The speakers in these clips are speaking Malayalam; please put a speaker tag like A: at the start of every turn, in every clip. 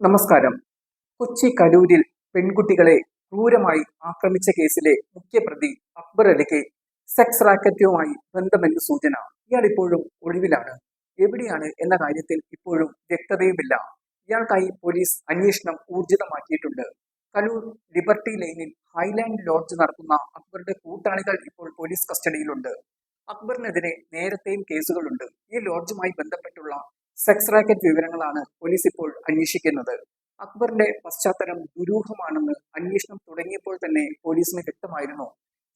A: നമസ്കാരം. കൊച്ചി കലൂരിൽ പെൺകുട്ടികളെ ക്രൂരമായി ആക്രമിച്ച കേസിലെ മുഖ്യപ്രതി അക്ബർ അലിക്ക് സെക്സ് റാക്കറ്റുമായി ബന്ധമെന്ന് സൂചന. ഇയാൾ ഇപ്പോഴും ഒളിവിലാണ്. എവിടെയാണ് എന്ന കാര്യത്തിൽ ഇപ്പോഴും വ്യക്തതയുമില്ല. ഇയാൾക്കായി പോലീസ് അന്വേഷണം ഊർജിതമാക്കിയിട്ടുണ്ട്. കലൂർ ലിബർട്ടി ലൈനിൽ ഹൈലാൻഡ് ലോഡ്ജ് നടത്തുന്ന അക്ബറുടെ കൂട്ടാളികൾ ഇപ്പോൾ പോലീസ് കസ്റ്റഡിയിലുണ്ട്. അക്ബറിനെതിരെ നേരത്തെയും കേസുകളുണ്ട്. ഈ ലോഡ്ജുമായി ബന്ധപ്പെട്ടുള്ള സെക്സ് റാക്കറ്റ് വിവരങ്ങളാണ് പോലീസ് ഇപ്പോൾ അന്വേഷിക്കുന്നത്. അക്ബറിന്റെ പശ്ചാത്തലം ദുരൂഹമാണെന്ന് അന്വേഷണം തുടങ്ങിയപ്പോൾ തന്നെ പോലീസിന് വ്യക്തമായിരുന്നു.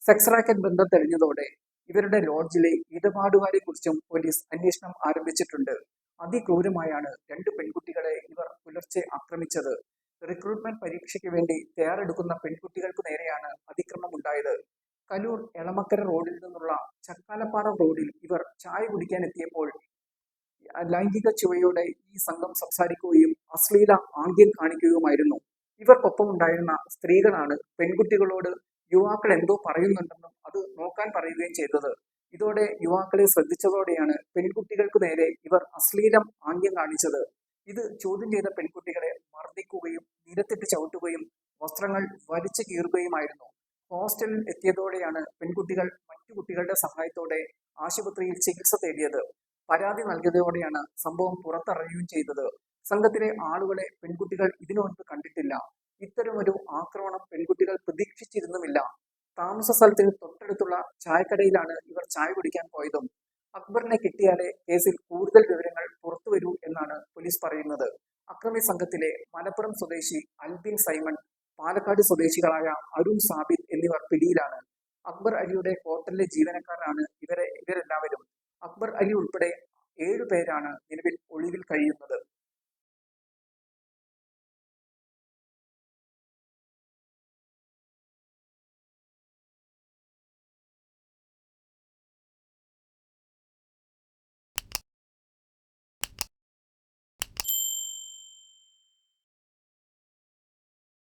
A: സെക്സ് റാക്കറ്റ് ബന്ധം തെളിഞ്ഞതോടെ ഇവരുടെ ലോഡ്ജിലെ ഇടപാടുകാരെ കുറിച്ചും പോലീസ് അന്വേഷണം ആരംഭിച്ചിട്ടുണ്ട്. അതിക്രൂരമായാണ് രണ്ട് പെൺകുട്ടികളെ ഇവർ പുലർച്ചെ ആക്രമിച്ചത്. റിക്രൂട്ട്മെന്റ് പരീക്ഷയ്ക്ക് വേണ്ടി തയ്യാറെടുക്കുന്ന പെൺകുട്ടികൾക്ക് നേരെയാണ് അതിക്രമം ഉണ്ടായത്. കലൂർ എളമക്കര റോഡിൽ നിന്നുള്ള ചക്കാലപ്പാറ റോഡിൽ ഇവർ ചായ കുടിക്കാൻ എത്തിയപ്പോൾ ലൈംഗിക ചുവയോടെ ഈ സംഘം സംസാരിക്കുകയും അശ്ലീല ആംഗ്യം കാണിക്കുകയുമായിരുന്നു. ഇവർക്കൊപ്പം ഉണ്ടായിരുന്ന സ്ത്രീകളാണ് പെൺകുട്ടികളോട് യുവാക്കൾ എന്തോ പറയുന്നുണ്ടെന്നും അത് നോക്കാൻ പറയുകയും ചെയ്തത്. ഇതോടെ യുവാക്കളെ ശ്രദ്ധിച്ചതോടെയാണ് പെൺകുട്ടികൾക്ക് നേരെ ഇവർ അശ്ലീലം ആംഗ്യം കാണിച്ചത്. ഇത് ചോദ്യം ചെയ്ത പെൺകുട്ടികളെ മർദ്ദിക്കുകയും നിലത്തിട്ട് ചവിട്ടുകയും വസ്ത്രങ്ങൾ വലിച്ചു കീറുകയുമായിരുന്നു. ഹോസ്റ്റലിൽ എത്തിയതോടെയാണ് പെൺകുട്ടികൾ മറ്റു കുട്ടികളുടെ സഹായത്തോടെ ആശുപത്രിയിൽ ചികിത്സ തേടിയത്. പരാതി നൽകിയതോടെയാണ് സംഭവം പുറത്തറിയുകയും ചെയ്തത്. സംഘത്തിലെ ആളുകളെ പെൺകുട്ടികൾ ഇതിനു മുൻപ് കണ്ടിട്ടില്ല. ഇത്തരമൊരു ആക്രമണം പെൺകുട്ടികൾ പ്രതീക്ഷിച്ചിരുന്നുമില്ല. താമസ സ്ഥലത്തിന് തൊട്ടടുത്തുള്ള ചായക്കടയിലാണ് ഇവർ ചായ കുടിക്കാൻ പോയതും. അക്ബറിനെ കിട്ടിയാലേ കേസിൽ കൂടുതൽ വിവരങ്ങൾ പുറത്തുവരൂ എന്നാണ് പോലീസ് പറയുന്നത്. അക്രമി സംഘത്തിലെ മലപ്പുറം സ്വദേശി അൽബിൻ സൈമൺ, പാലക്കാട് സ്വദേശികളായ അരുൺ സാബിത് എന്നിവർ പിടിയിലാണ്. അക്ബർ അലിയുടെ ഹോട്ടലിലെ ജീവനക്കാരാണ് ഇവരെല്ലാവരും. അക്ബർ അലി ഉൾപ്പെടെ 7 പേരാണ് നിലവിൽ ഒളിവിൽ കഴിയുന്നത്.